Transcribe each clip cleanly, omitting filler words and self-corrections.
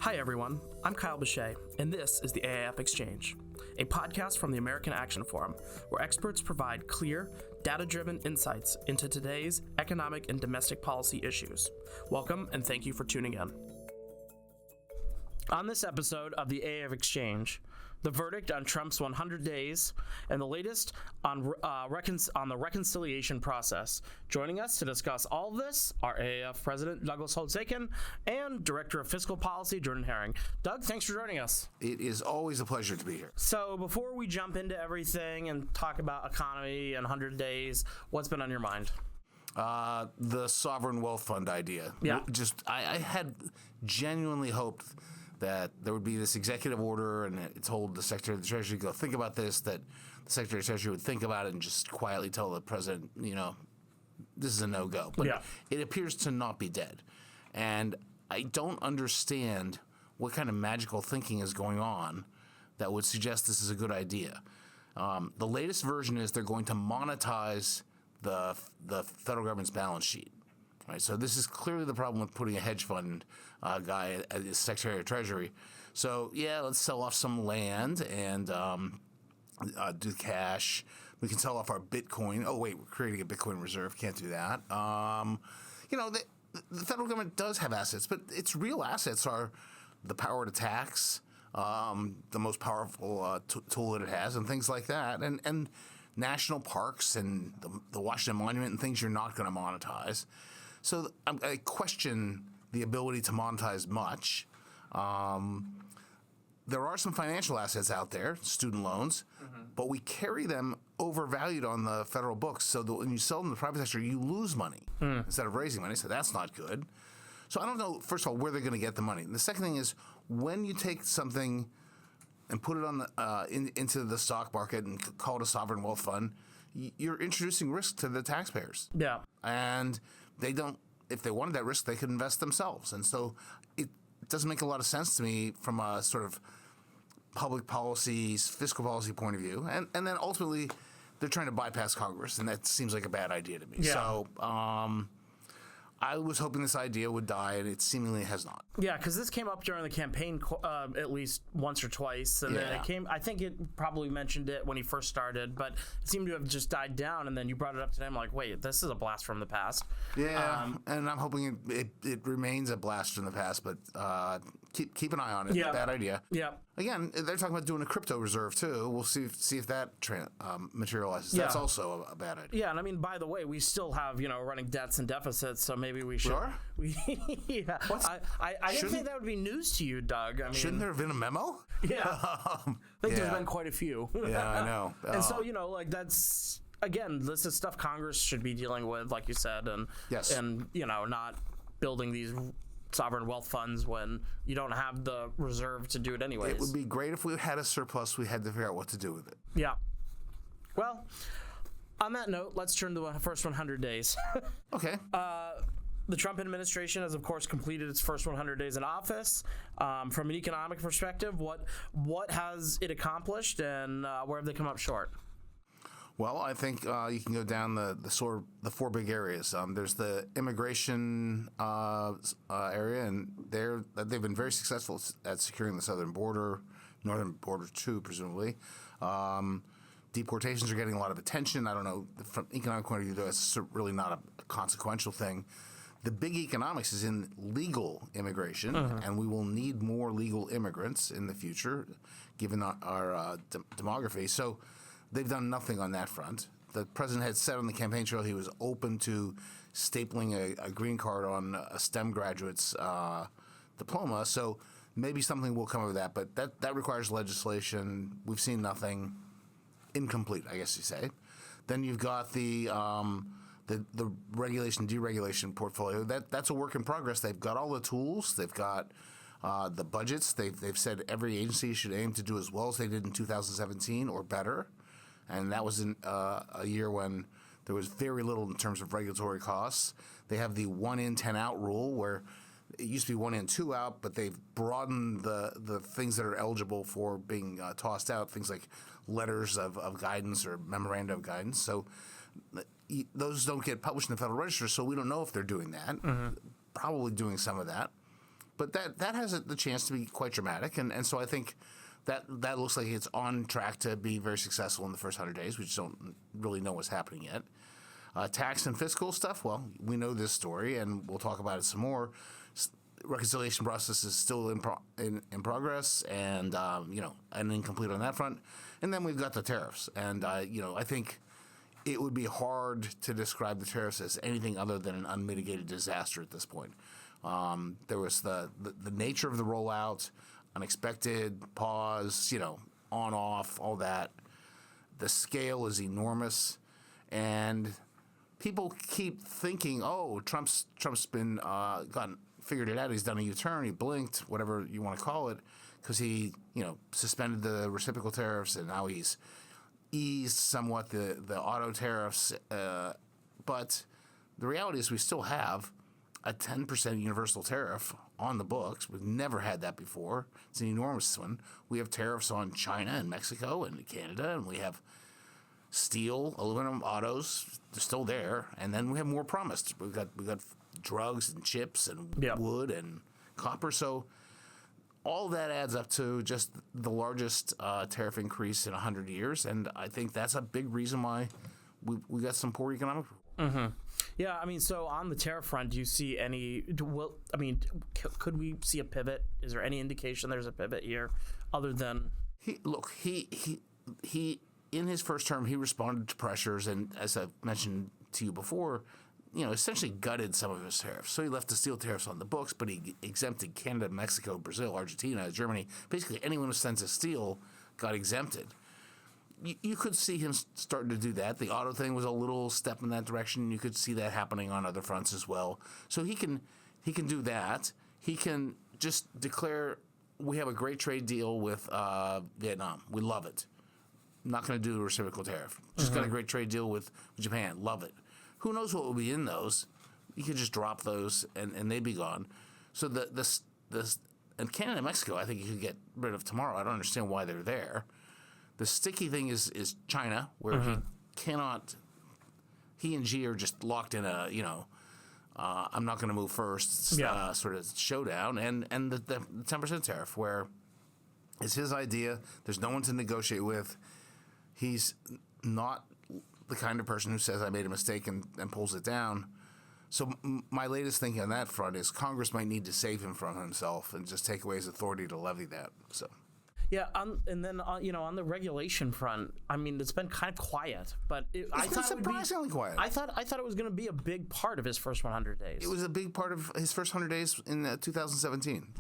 Hi everyone, I'm Kyle Bechet, and this is the AAF Exchange, a podcast from the American Action Forum, where experts provide clear, data-driven insights into today's economic and domestic policy issues. Welcome, and thank you for tuning in. On this episode of the AAF Exchange, the verdict on Trump's 100 days and the latest on the reconciliation process. Joining us to discuss all of this are AAF President Douglas Holtz-Eakin and Director of Fiscal Policy Jordan Haring. Doug, thanks for joining us. It is always a pleasure to be here. So before we jump into everything and talk about economy and 100 days, what's been on your mind? The sovereign wealth fund idea. Yeah. I had genuinely hoped that there would be this executive order and it told the Secretary of the Treasury, go think about this, that the Secretary of the Treasury would think about it and just quietly tell the President, this is a no-go. But It appears to not be dead. And I don't understand what kind of magical thinking is going on that would suggest this is a good idea. The latest version is they're going to monetize the federal government's balance sheet. Right, so this is clearly the problem with putting a hedge fund guy as Secretary of Treasury. So let's sell off some land and do cash. We can sell off our Bitcoin. Oh wait, we're creating a Bitcoin reserve. Can't do that. The federal government does have assets, but its real assets are the power to tax, the most powerful tool that it has, and things like that, and national parks and the Washington Monument and things you're not going to monetize. So I question the ability to monetize much. There are some financial assets out there, student loans, but we carry them overvalued on the federal books. So that when you sell them to the private sector, you lose money instead of raising money. So that's not good. So I don't know, first of all, where they're going to get the money. And the second thing is when you take something and put it on the into the stock market and call it a sovereign wealth fund, you're introducing risk to the taxpayers. Yeah. And they don't, if they wanted that risk, they could invest themselves. And so it doesn't make a lot of sense to me from a sort of public policies, fiscal policy point of view. And then ultimately, they're trying to bypass Congress, and that seems like a bad idea to me. Yeah. So I was hoping this idea would die, and it seemingly has not. Yeah, because this came up during the campaign at least once or twice, and then it came. I think it probably mentioned it when he first started, but it seemed to have just died down. And then you brought it up today. I'm like, wait, this is a blast from the past. Yeah, and I'm hoping it remains a blast from the past, but keep an eye on it. Yeah. Bad idea. Yeah. Again, they're talking about doing a crypto reserve too. We'll see if that materializes. Yeah. That's also a bad idea. Yeah, and I mean, by the way, we still have running debts and deficits, so maybe we should. Sure. Yeah. I didn't think that would be news to you, Doug. I mean, Shouldn't there have been a memo? Yeah. I think there's been quite a few. Yeah, I know. And so that's. Again, this is stuff Congress should be dealing with, like you said, and not building these sovereign wealth funds when you don't have the reserve to do it anyways. It would be great if we had a surplus. We had to figure out what to do with it. Yeah. Well, on that note, let's turn to the first 100 days. Okay. The Trump administration has, of course, completed its first 100 days in office. From an economic perspective, what has it accomplished, and where have they come up short? Well, I think you can go down the four big areas. There's the immigration area, and they've been very successful at securing the southern border, northern border too, presumably. Deportations are getting a lot of attention. I don't know, from an economic point of view, though, it's really not a consequential thing. The big economics is in legal immigration, and we will need more legal immigrants in the future, given our demography. So they've done nothing on that front. The president had said on the campaign trail he was open to stapling a green card on a STEM graduate's diploma. So maybe something will come of that, but that requires legislation. We've seen nothing. Incomplete, I guess you say. Then you've got the regulation deregulation portfolio. That's a work in progress. They've got all the tools. They've got the budgets. They've said every agency should aim to do as well as they did in 2017 or better. And that was in a year when there was very little in terms of regulatory costs. They have the 1 in, 10 out rule, where it used to be 1 in, 2 out, but they've broadened the things that are eligible for being tossed out, things like letters of guidance or memoranda of guidance. So those don't get published in the Federal Register, so we don't know if they're doing that. Probably doing some of that. But that has the chance to be quite dramatic, and so I think that looks like it's on track to be very successful in the first 100 days. We just don't really know what's happening yet. Tax and fiscal stuff, well, we know this story, and we'll talk about it some more. Reconciliation process is still in progress, and and incomplete on that front. And then we've got the tariffs, and I think it would be hard to describe the tariffs as anything other than an unmitigated disaster at this point. There was the nature of the rollout, unexpected pause, on off, all that. The scale is enormous, and people keep thinking, oh, Trump's been figured it out. He's done a U-turn. He blinked, whatever you want to call it, because he suspended the reciprocal tariffs, and now he's eased somewhat the auto tariffs. But the reality is we still have a 10% universal tariff on the books. We've never had that before. It's an enormous one. We have tariffs on China and Mexico and Canada, and we have steel, aluminum, autos. They're still there, and then we have more promised. We've got drugs and chips and wood and copper. So all that adds up to just the largest tariff increase in 100 years, and I think that's a big reason why we got some poor economic. Mm-hmm. Yeah, I mean, so on the tariff front, do you see any? Could we see a pivot? Is there any indication there's a pivot here, other than he in his first term he responded to pressures, and as I've mentioned to you before, essentially gutted some of his tariffs. So he left the steel tariffs on the books, but he exempted Canada, Mexico, Brazil, Argentina, Germany. Basically, anyone who sends a steel got exempted. You could see him starting to do that. The auto thing was a little step in that direction. You could see that happening on other fronts as well. So he can do that. He can just declare, we have a great trade deal with Vietnam. We love it. Not going to do a reciprocal tariff. Just got a great trade deal with Japan. Love it. Who knows what will be in those? You could just drop those and they'd be gone. So and Canada and Mexico, I think you could get rid of tomorrow. I don't understand why they're there. The sticky thing is China, where he and Xi are just locked in a, I'm not going to move first sort of showdown. And the 10% tariff, where it's his idea. There's no one to negotiate with. He's not the kind of person who says, I made a mistake and pulls it down. So my latest thinking on that front is Congress might need to save him from himself and just take away his authority to levy that. So. Yeah, and then on the regulation front, I mean, it's been kind of quiet, but I thought it would be quiet. I thought it was going to be a big part of his first 100 days. It was a big part of his first 100 days in 2017.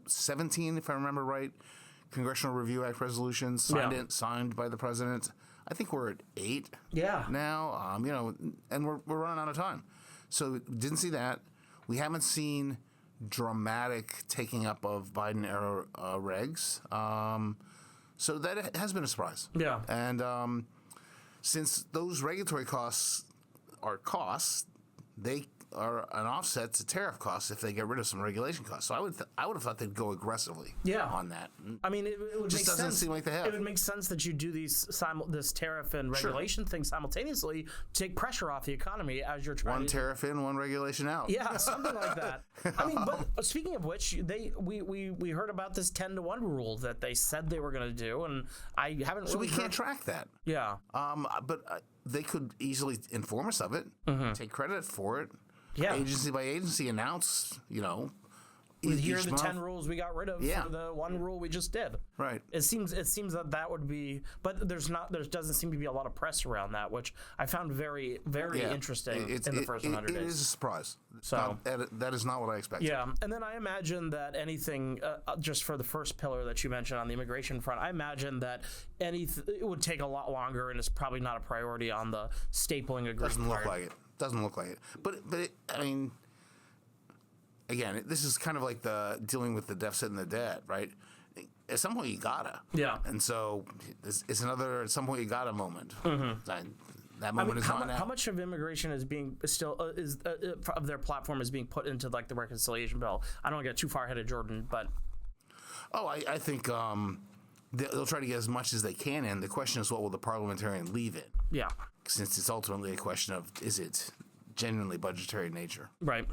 17, if I remember right, Congressional Review Act resolutions signed by the president. I think we're at 8 now. And we're running out of time, so didn't see that. We haven't seen dramatic taking up of Biden era regs. So that has been a surprise. Yeah. And since those regulatory costs are costs, they are an offset to tariff costs if they get rid of some regulation costs. So I would have thought they'd go aggressively on that. I mean, it would just make doesn't sense. seem like they have. It would make sense that you do these this tariff and regulation thing simultaneously to take pressure off the economy as you're trying. One tariff in, one regulation out. Yeah, something like that. I mean, but speaking of which, we heard about this 10-to-1 rule that they said they were going to do, and I haven't. So we can't track that. Yeah. But they could easily inform us of it, take credit for it. Yeah. Agency by agency announce, here are the 10 rules we got rid of for the one rule we just did. Right. It seems that would be, but there doesn't seem to be a lot of press around that, which I found very, very interesting in the first 100 days. It is a surprise. So that is not what I expected. Yeah, and then I imagine that anything, just for the first pillar that you mentioned on the immigration front, I imagine that it would take a lot longer, and it's probably not a priority on the stapling agreement. Doesn't look like it. Doesn't look like it. But I mean, again, this is kind of like dealing with the deficit and the debt, right? At some point you gotta. Yeah. And so it's another, at some point you gotta moment. That moment is not now. How much of immigration is being of their platform is being put into like the reconciliation bill? I don't want to get too far ahead of Jordan, but. Oh, I think they'll try to get as much as they can in. The question is, what will the parliamentarian leave it? Yeah. Since it's ultimately a question of, is it genuinely budgetary in nature? Right.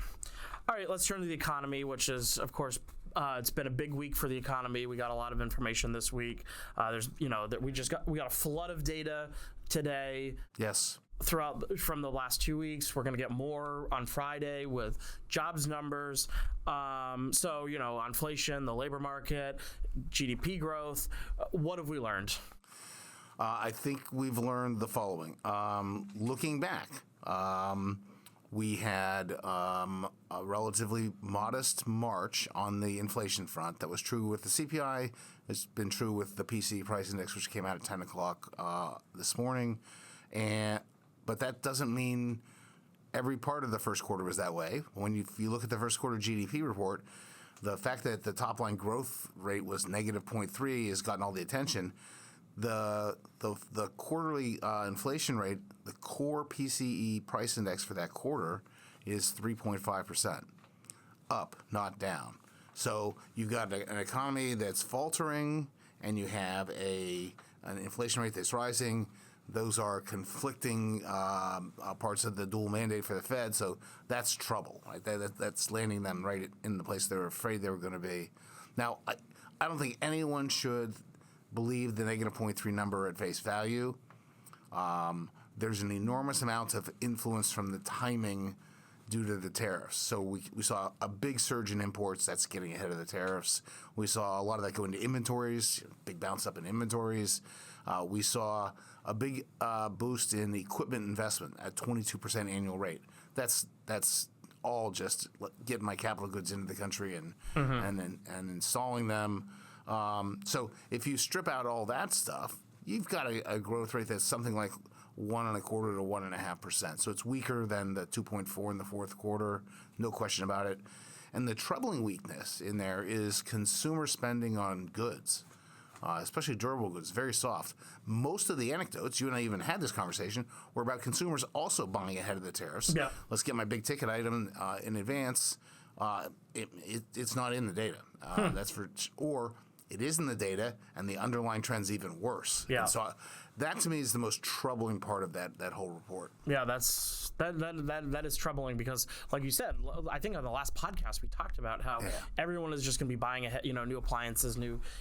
All right, let's turn to the economy, which is, of course, it's been a big week for the economy. We got a lot of information this week. We got a flood of data today. Yes. From the last 2 weeks. We're going to get more on Friday with jobs numbers. Inflation, the labor market, GDP growth. What have we learned? I think we've learned the following. Looking back, we had a relatively modest March on the inflation front. That was true with the CPI. It's been true with the PCE price index, which came out at 10 o'clock this morning. But that doesn't mean every part of the first quarter was that way. If you look at the first quarter GDP report, the fact that the top line growth rate was negative 0.3 has gotten all the attention. The quarterly inflation rate, the core PCE price index for that quarter is 3.5%, up, not down. So you've got an economy that's faltering, and you have an inflation rate that's rising. Those are conflicting parts of the dual mandate for the Fed, so that's trouble. Right? That's landing them right in the place they were afraid they were going to be. Now, I don't think anyone should believe the negative 0.3 number at face value. There's an enormous amount of influence from the timing due to the tariffs. So we saw a big surge in imports. That's getting ahead of the tariffs. We saw a lot of that go into inventories, big bounce up in inventories. We saw a big boost in equipment investment at 22% annual rate. That's all just getting my capital goods into the country and installing them. So if you strip out all that stuff, you've got a growth rate that's something like 1.25% to 1.5%. So it's weaker than the 2.4 in the fourth quarter, no question about it. And the troubling weakness in there is consumer spending on goods, especially durable goods, very soft. Most of the anecdotes, you and I even had this conversation, were about consumers also buying ahead of the tariffs. Yeah. Let's get my big ticket item in advance. It's not in the data. That's for, or it is in the data, and the underlying trend's even worse. Yeah. And so that to me is the most troubling part of that whole report. Yeah, that is troubling because, like you said, I think on the last podcast we talked about how everyone is just going to be buying ahead, new appliances,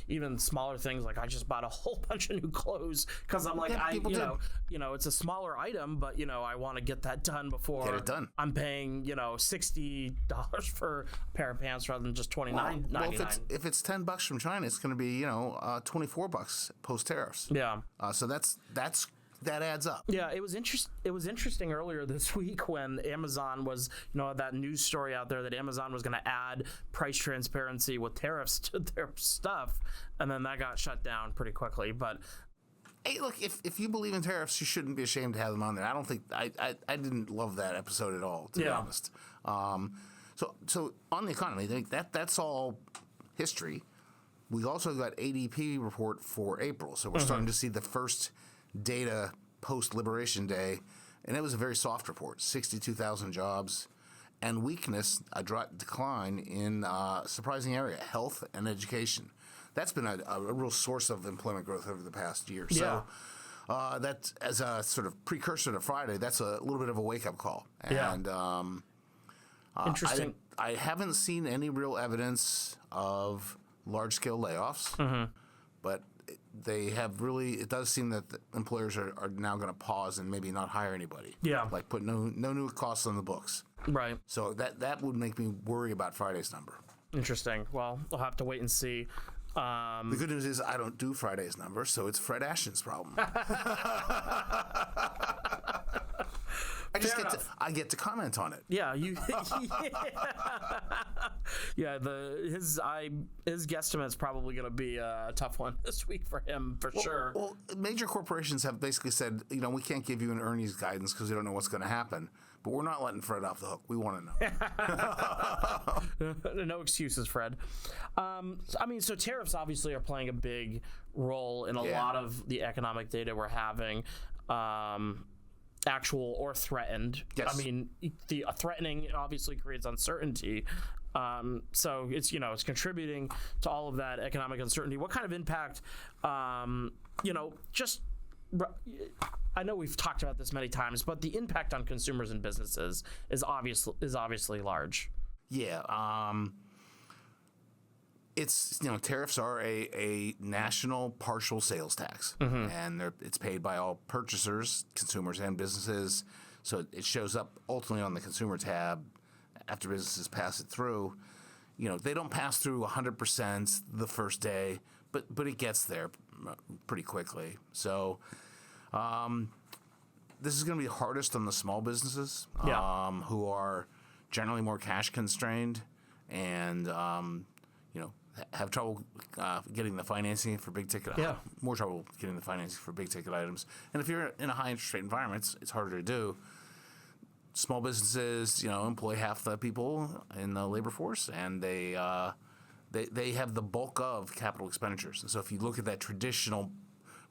even smaller things. Like I just bought a whole bunch of new clothes because I'm like, it's a smaller item, but I want to get that done before get it done. I'm paying $60 for a pair of pants rather than just $29.99. Well, if it's $10 from China, it's going to be $24 post tariffs. Yeah. So that adds up. Yeah, it was interesting earlier this week when Amazon was, that news story out there that Amazon was going to add price transparency with tariffs to their stuff, and then that got shut down pretty quickly. But hey, look, if you believe in tariffs, you shouldn't be ashamed to have them on there. I don't think I didn't love that episode at all, to be honest. So on the economy, that's all history. We also got ADP report for April, so we're starting to see the first data post-Liberation Day, and it was a very soft report, 62,000 jobs, and weakness, a decline in a surprising area, health and education. That's been a real source of employment growth over the past year. So that, as a sort of precursor to Friday, that's a little bit of a wake-up call. And interesting. I haven't seen any real evidence of large-scale layoffs, but they have really. It does seem that the employers are now going to pause and maybe not hire anybody. Yeah, like put no new costs on the books. Right. So that would make me worry about Friday's number. Interesting. Well, we'll have to wait and see. The good news is I don't do Friday's number, so it's Fred Ashton's problem. I get to comment on it. Yeah, his guesstimate's probably going to be a tough one this week for him for sure. Well, major corporations have basically said, we can't give you an earnings guidance because we don't know what's going to happen. But we're not letting Fred off the hook. We want to know. No excuses, Fred. So tariffs obviously are playing a big role in a lot of the economic data we're having. Actual or threatened. Yes. The threatening obviously creates uncertainty. So it's contributing to all of that economic uncertainty. What kind of impact, I know we've talked about this many times, but the impact on consumers and businesses is obviously large. Yeah. It's, tariffs are a national partial sales tax, and it's paid by all purchasers, consumers, and businesses. So it shows up ultimately on the consumer tab after businesses pass it through. They don't pass through 100% the first day, but it gets there pretty quickly. So this is going to be hardest on the small businesses, who are generally more cash constrained and have trouble getting the financing for big ticket. More trouble getting the financing for big ticket items. And if you're in a high interest rate environment, it's harder to do. Small businesses, employ half the people in the labor force, and they have the bulk of capital expenditures. And so if you look at that traditional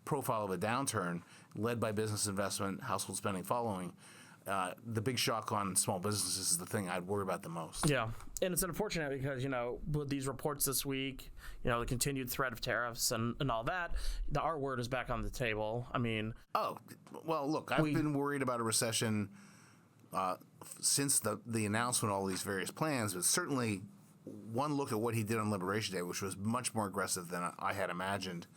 profile of a downturn led by business investment, household spending following, the big shock on small businesses is the thing I'd worry about the most. Yeah, and it's unfortunate because, with these reports this week, the continued threat of tariffs and all that, the R word is back on the table. I mean... Oh, well, look, I've been worried about a recession since the announcement of all these various plans, but certainly one look at what he did on Liberation Day, which was much more aggressive than I had imagined.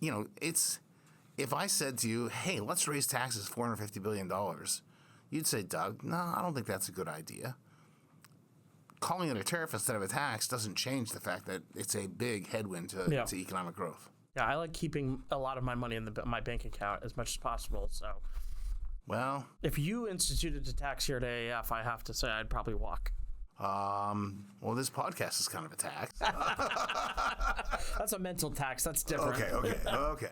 If I said to you, hey, let's raise taxes $450 billion, you'd say, Doug, no, I don't think that's a good idea. Calling it a tariff instead of a tax doesn't change the fact that it's a big headwind to economic growth. Yeah, I like keeping a lot of my money in my bank account as much as possible. So, well, if you instituted a tax here at AAF, I have to say I'd probably walk. Well, this podcast is kind of a tax. That's a mental tax. That's different. Okay.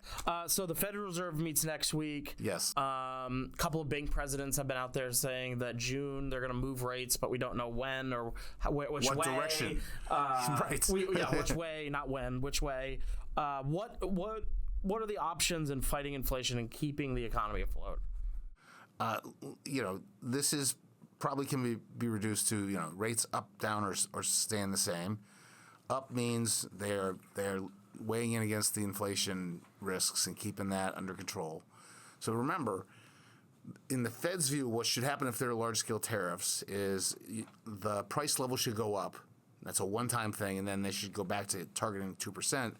So the Federal Reserve meets next week. Yes. A couple of bank presidents have been out there saying that June they're going to move rates, but we don't know when or which what way. Direction. Right. Which way, not when. Which way? What are the options in fighting inflation and keeping the economy afloat? This is probably can be reduced to rates up, down, or staying the same. Up means they're weighing in against the inflation risks and keeping that under control. So remember, in the Fed's view, what should happen if there are large-scale tariffs is the price level should go up. That's a one-time thing, and then they should go back to targeting 2%.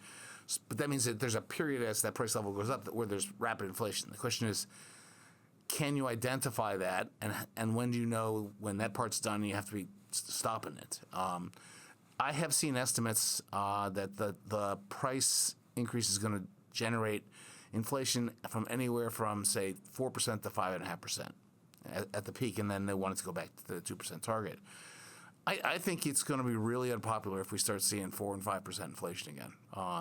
But that means that there's a period as that price level goes up where there's rapid inflation. The question is, can you identify that, and when do you know when that part's done and you have to be stopping it? I have seen estimates that the price increase is going to generate inflation from anywhere from, say, 4% to 5.5% at the peak, and then they want it to go back to the 2% target. I think it's going to be really unpopular if we start seeing 4 and 5% inflation again.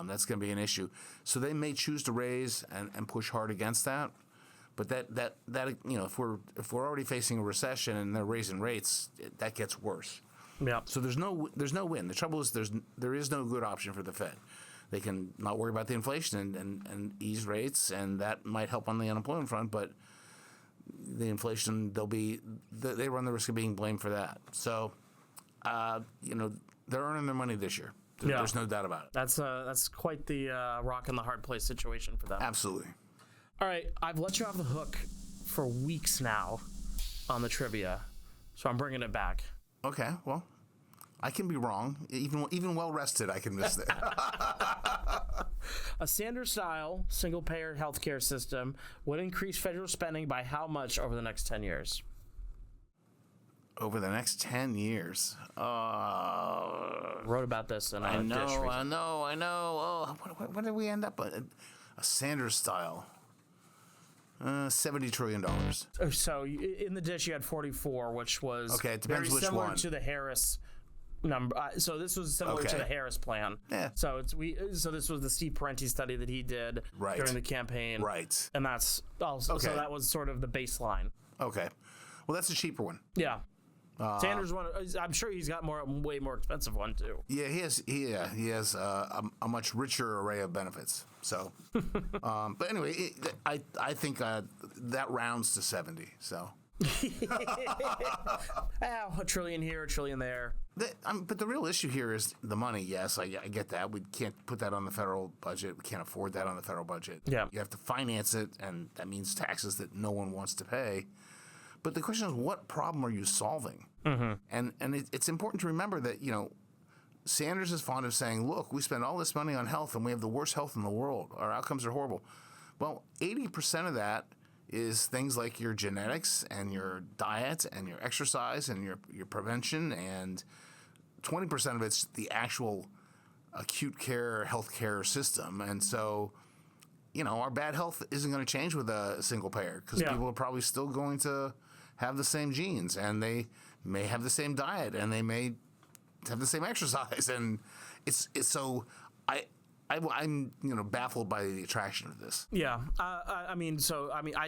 That's going to be an issue. So they may choose to raise and push hard against that. But that if we're already facing a recession and they're raising rates, that gets worse. Yeah. So there's no win. The trouble is there is no good option for the Fed. They can not worry about the inflation and ease rates, and that might help on the unemployment front. But the inflation, they run the risk of being blamed for that. So they're earning their money this year. There's no doubt about it. That's quite the rock in the hard place situation for them. Absolutely. All right, I've let you off the hook for weeks now on the trivia, so I'm bringing it back. Okay, well, I can be wrong. Even well rested, I can miss it. A Sanders-style single-payer healthcare system would increase federal spending by how much over the next 10 years? Over the next 10 years. Wrote about this in I know. Oh, what did we end up with? A Sanders-style. $70 trillion. So in the dish you had 44, which was it depends very which similar one. to the Harris number. So this was similar to the Harris plan. Yeah. So so this was the Steve Parenti study that he did during the campaign. Right. And that's also so that was sort of the baseline. Okay. Well, that's a cheaper one. Yeah. Sanders one. I'm sure he's got way more expensive one too. Yeah, he has a much richer array of benefits. So, but anyway, I think that rounds to 70. So, a trillion here, a trillion there. But the real issue here is the money. Yes, I get that. We can't put that on the federal budget. We can't afford that on the federal budget. Yeah, you have to finance it, and that means taxes that no one wants to pay. But the question is, what problem are you solving? And it's important to remember that, Sanders is fond of saying, look, we spend all this money on health and we have the worst health in the world. Our outcomes are horrible. Well, 80% of that is things like your genetics and your diet and your exercise and your prevention, and 20% of it's the actual acute care healthcare system. And so, our bad health isn't going to change with a single payer, because people are probably still going to have the same genes, and they may have the same diet, and they may have the same exercise. And it's so I'm baffled by the attraction of this. Yeah, I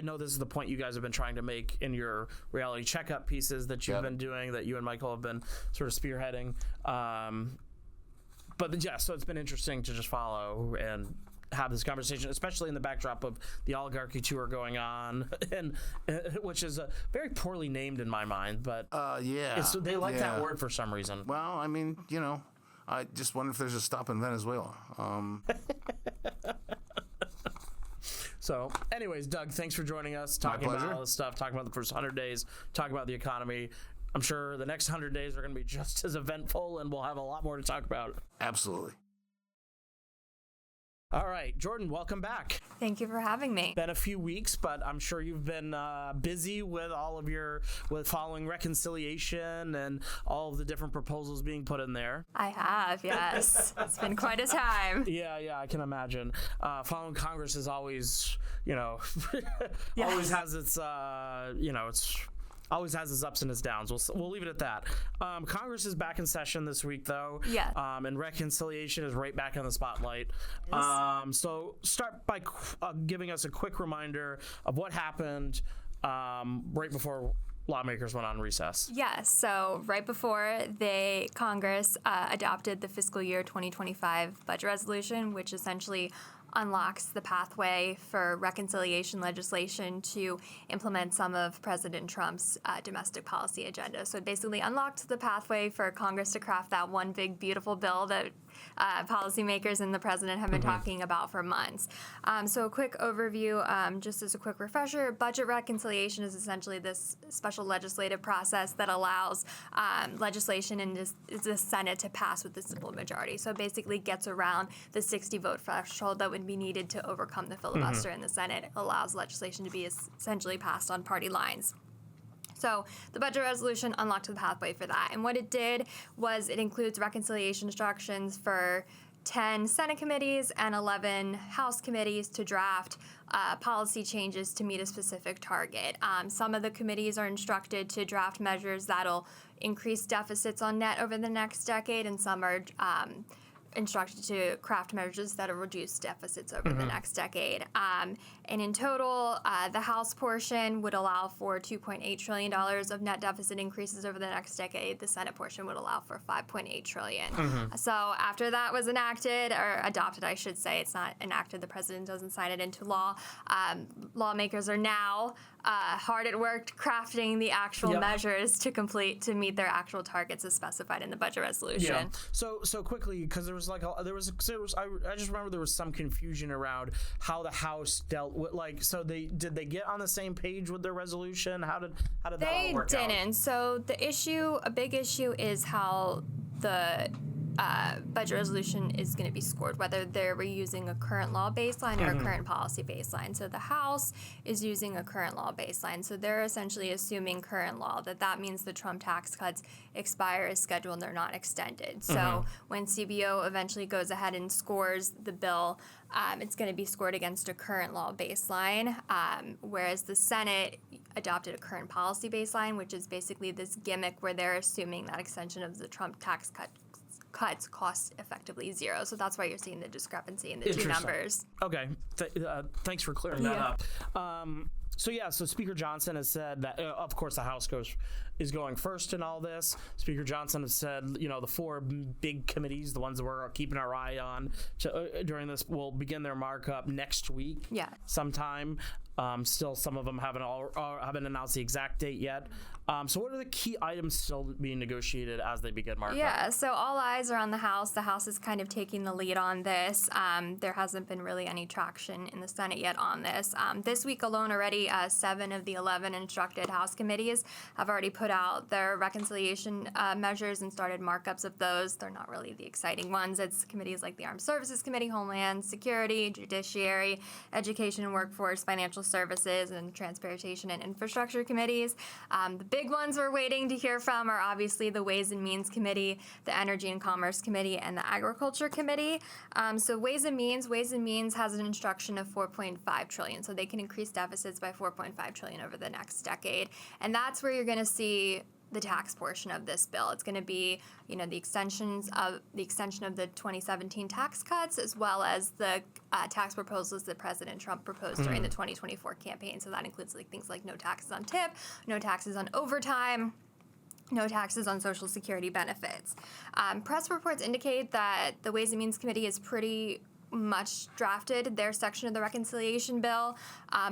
know this is the point you guys have been trying to make in your reality checkup pieces that you've been doing, that you and Michael have been sort of spearheading. So it's been interesting to just follow and have this conversation, especially in the backdrop of the oligarchy tour going on, and which is very poorly named in my mind. But they like that word for some reason. Well, I just wonder if there's a stop in Venezuela. So, anyways, Doug, thanks for joining us, talking about all this stuff, talking about the first 100 days, talking about the economy. I'm sure the next 100 days are going to be just as eventful, and we'll have a lot more to talk about. Absolutely. All right, Jordan, welcome back. Thank you for having me. Been a few weeks, but I'm sure you've been busy with with following reconciliation and all of the different proposals being put in there. I have, yes. It's been quite a time. Yeah, I can imagine. Following Congress is always, always has its, always has its ups and its downs. We'll leave it at that. Congress is back in session this week, though. Yeah. And reconciliation is right back in the spotlight. So start by giving us a quick reminder of what happened right before lawmakers went on recess. Yes. So right before Congress adopted the fiscal year 2025 budget resolution, which essentially unlocks the pathway for reconciliation legislation to implement some of President Trump's domestic policy agenda. So it basically unlocked the pathway for Congress to craft that one big, beautiful bill that policymakers and the president have been talking about for months. So a quick overview, just as a quick refresher, budget reconciliation is essentially this special legislative process that allows legislation in the Senate to pass with a simple majority. So it basically gets around the 60-vote threshold that would be needed to overcome the filibuster in the Senate. It allows legislation to be essentially passed on party lines. So the budget resolution unlocked the pathway for that. And what it did was it includes reconciliation instructions for 10 Senate committees and 11 House committees to draft policy changes to meet a specific target. Some of the committees are instructed to draft measures that'll increase deficits on net over the next decade, and some are instructed to craft measures that will reduce deficits over the next decade. And in total, the House portion would allow for $2.8 trillion of net deficit increases over the next decade. The Senate portion would allow for $5.8 trillion. So after that was enacted, or adopted, I should say, it's not enacted, the president doesn't sign it into law. Lawmakers are now hard at work crafting the actual measures to meet their actual targets as specified in the budget resolution. So quickly, because there was I just remember there was some confusion around how the House dealt with, did they get on the same page with their resolution? How did that all work out? They didn't. So a big issue is how the budget resolution is going to be scored, whether they're using a current law baseline or a current policy baseline. So the House is using a current law baseline. So they're essentially assuming current law, that means the Trump tax cuts expire as scheduled and they're not extended. So when CBO eventually goes ahead and scores the bill, it's going to be scored against a current law baseline, whereas the Senate adopted a current policy baseline, which is basically this gimmick where they're assuming that extension of the Trump tax cuts cost effectively zero. So that's why you're seeing the discrepancy in the two numbers. Okay. Thanks for clearing that up. So Speaker Johnson has said that, of course, the House is going first in all this. Speaker Johnson has said, the four big committees, the ones that we're keeping our eye on during this, will begin their markup next week sometime. Still, some of them haven't announced the exact date yet. So what are the key items still being negotiated as they begin markup? Yeah, so all eyes are on the House. The House is kind of taking the lead on this. There hasn't been really any traction in the Senate yet on this. This week alone already, 7 of the 11 instructed House committees have already put out their reconciliation measures and started markups of those. They're not really the exciting ones. It's committees like the Armed Services Committee, Homeland Security, Judiciary, Education and Workforce, Financial Services, and Transportation and Infrastructure committees. The big ones we're waiting to hear from are obviously the Ways and Means Committee, the Energy and Commerce Committee, and the Agriculture Committee. So Ways and Means has an instruction of $4.5 trillion, so they can increase deficits by $4.5 trillion over the next decade, and that's where you're going to see the tax portion of this bill. It's going to be, the extension of the 2017 tax cuts, as well as the tax proposals that President Trump proposed during the 2024 campaign. So that includes things like no taxes on tip, no taxes on overtime, no taxes on Social Security benefits. Press reports indicate that the Ways and Means Committee is pretty much drafted their section of the reconciliation bill,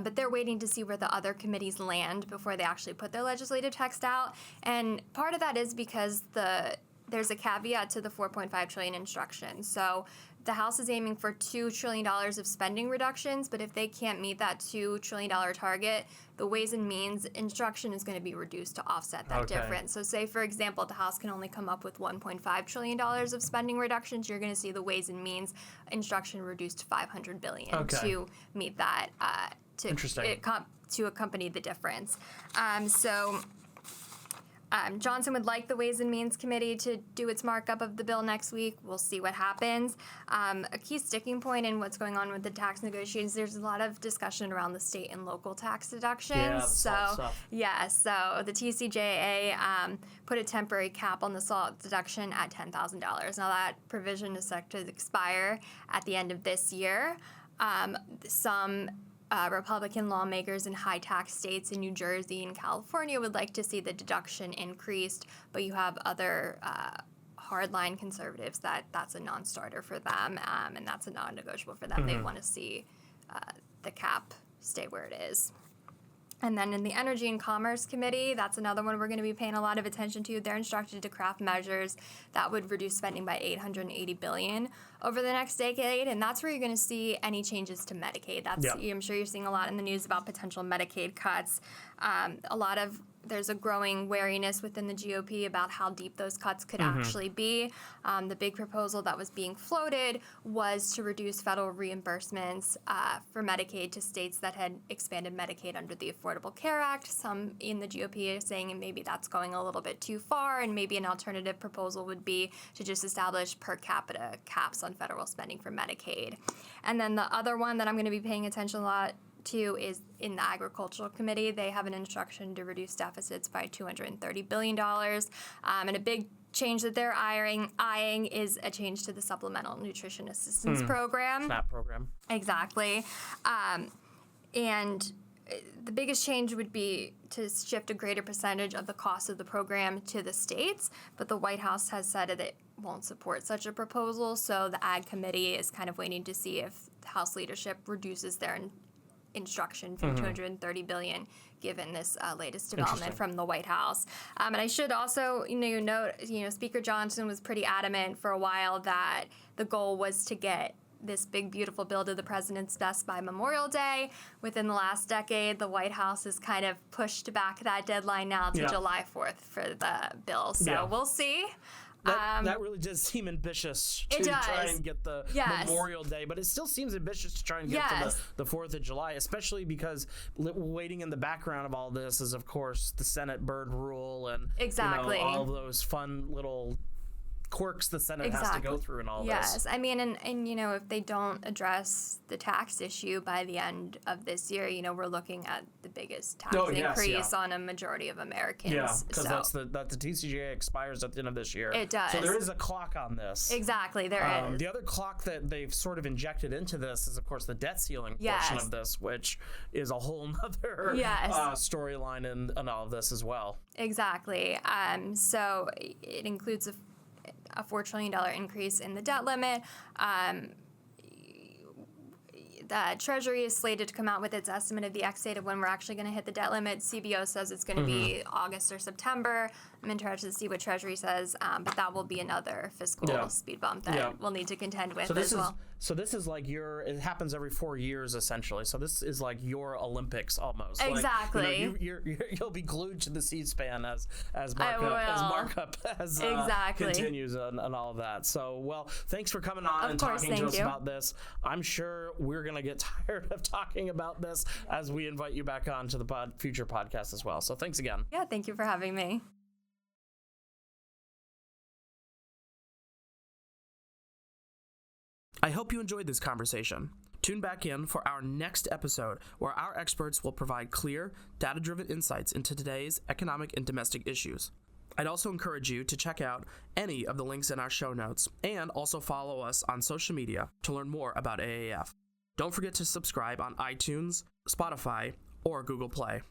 but they're waiting to see where the other committees land before they actually put their legislative text out. And part of that is because there's a caveat to the $4.5 trillion instruction. So the House is aiming for $2 trillion of spending reductions, but if they can't meet that $2 trillion target, the Ways and Means instruction is going to be reduced to offset that difference. So say, for example, the House can only come up with $1.5 trillion of spending reductions, you're going to see the Ways and Means instruction reduced to $500 billion to meet that, to accompany the difference. Johnson would like the Ways and Means Committee to do its markup of the bill next week. We'll see what happens. A key sticking point in what's going on with the tax negotiations, there's a lot of discussion around the state and local tax deductions. So the TCJA put a temporary cap on the SALT deduction at $10,000. Now that provision is set to expire at the end of this year. Some Republican lawmakers in high tax states in New Jersey and California would like to see the deduction increased, but you have other hardline conservatives that's a non-starter for them, and that's a non-negotiable for them. They want to see the cap stay where it is. And then in the Energy and Commerce Committee, that's another one we're going to be paying a lot of attention to. They're instructed to craft measures that would reduce spending by $880 billion over the next decade, and that's where you're going to see any changes to Medicaid. I'm sure you're seeing a lot in the news about potential Medicaid cuts. There's a growing wariness within the GOP about how deep those cuts could actually be. The big proposal that was being floated was to reduce federal reimbursements for Medicaid to states that had expanded Medicaid under the Affordable Care Act. Some in the GOP are saying maybe that's going a little bit too far, and maybe an alternative proposal would be to just establish per capita caps on federal spending for Medicaid. And then the other one that I'm going to be paying attention a lot to is in the Agricultural Committee. They have an instruction to reduce deficits by $230 billion. And a big change that they're eyeing is a change to the Supplemental Nutrition Assistance Program. SNAP program. Exactly. And the biggest change would be to shift a greater percentage of the cost of the program to the states, but the White House has said that it won't support such a proposal, so the Ag Committee is kind of waiting to see if House leadership reduces their instruction from $230 billion, given this latest development from the White House. And I should also note, Speaker Johnson was pretty adamant for a while that the goal was to get this big, beautiful bill to the president's desk by Memorial Day. Within the last decade, the White House has kind of pushed back that deadline now to July 4th for the bill. So we'll see. That really does seem ambitious to try and get the Memorial Day, but it still seems ambitious to try and get to the 4th of July, especially because waiting in the background of all this is, of course, the Senate bird rule and all of those fun little quirks the Senate has to go through and all this. Yes, I mean, and if they don't address the tax issue by the end of this year, we're looking at the biggest tax increase on a majority of Americans. Yeah, because the TCJA expires at the end of this year. It does. So there is a clock on this. Exactly, there is. The other clock that they've sort of injected into this is, of course, the debt ceiling portion of this, which is a whole nother storyline in all of this as well. Exactly. So it includes a $4 trillion increase in the debt limit. Treasury is slated to come out with its estimate of the X date of when we're actually going to hit the debt limit. CBO says it's going to be August or September. I'm interested to see what Treasury says, but that will be another fiscal speed bump that we'll need to contend with as well. So this is like it happens every 4 years essentially. So this is like your Olympics almost. Exactly. Like, you'll be glued to the C-SPAN as markup continues and all of that. So well, thanks for coming on and talking to us about this. I'm sure we're gonna get tired of talking about this as we invite you back on to the future podcast as well. So thanks again. Yeah, thank you for having me. I hope you enjoyed this conversation. Tune back in for our next episode, where our experts will provide clear, data-driven insights into today's economic and domestic issues. I'd also encourage you to check out any of the links in our show notes, and also follow us on social media to learn more about AAF. Don't forget to subscribe on iTunes, Spotify, or Google Play.